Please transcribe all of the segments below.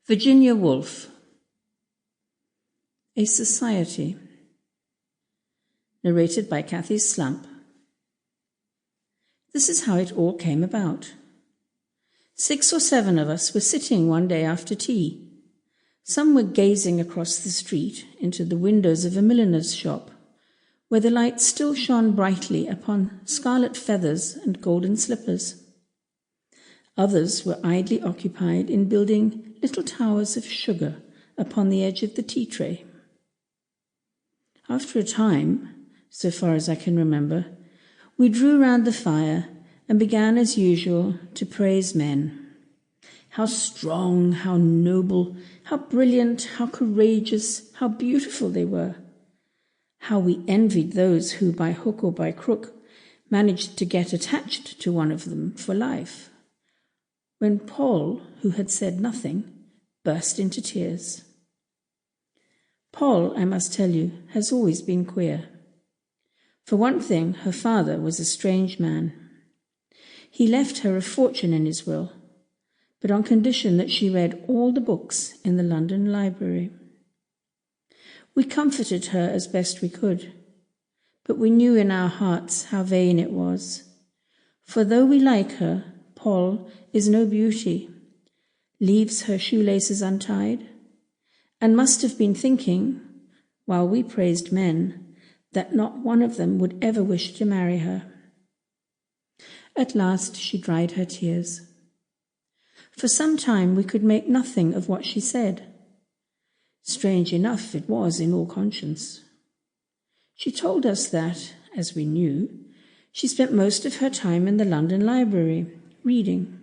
Virginia Woolf. A Society. Narrated by Kathy Slump. This is how it all came about. 6 or 7 of us were sitting one day after tea. Some were gazing across the street into the windows of a milliner's shop, where the light still shone brightly upon scarlet feathers and golden slippers. Others were idly occupied in building little towers of sugar upon the edge of the tea tray. After a time, so far as I can remember, we drew round the fire and began as usual to praise men. How strong, how noble, how brilliant, how courageous, how beautiful they were. How we envied those who, by hook or by crook, managed to get attached to one of them for life. When Paul, who had said nothing, burst into tears. Paul, I must tell you, has always been queer. For one thing, her father was a strange man. He left her a fortune in his will, but on condition that she read all the books in the London library. We comforted her as best we could, but we knew in our hearts how vain it was. For though we like her, Paul is no beauty, leaves her shoelaces untied, and must have been thinking, while we praised men, that not one of them would ever wish to marry her. At last she dried her tears. For some time we could make nothing of what she said. Strange enough it was in all conscience. She told us that, as we knew, she spent most of her time in the London library, reading.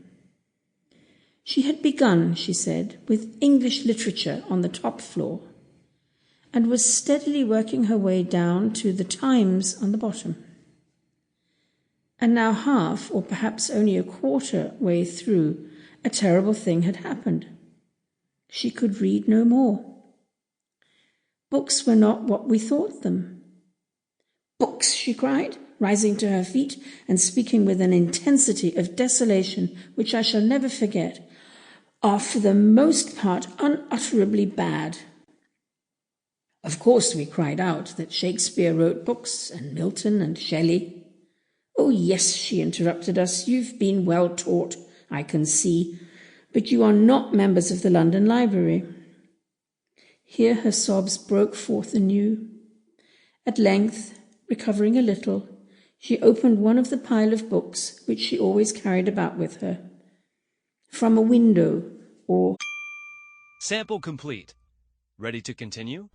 She had begun, she said, with English literature on the top floor, and was steadily working her way down to the Times on the bottom. And now half, or perhaps only a quarter way through, a terrible thing had happened. She could read no more. Books were not what we thought them. "Books," she cried, rising to her feet and speaking with an intensity of desolation which I shall never forget, "are for the most part unutterably bad." Of course we cried out that Shakespeare wrote books, and Milton and Shelley. "Oh yes," she interrupted us, "you've been well taught, I can see, but you are not members of the London Library." Here her sobs broke forth anew. At length, recovering a little, she opened one of the pile of books which she always carried about with her. From a window, or... Sample complete. Ready to continue?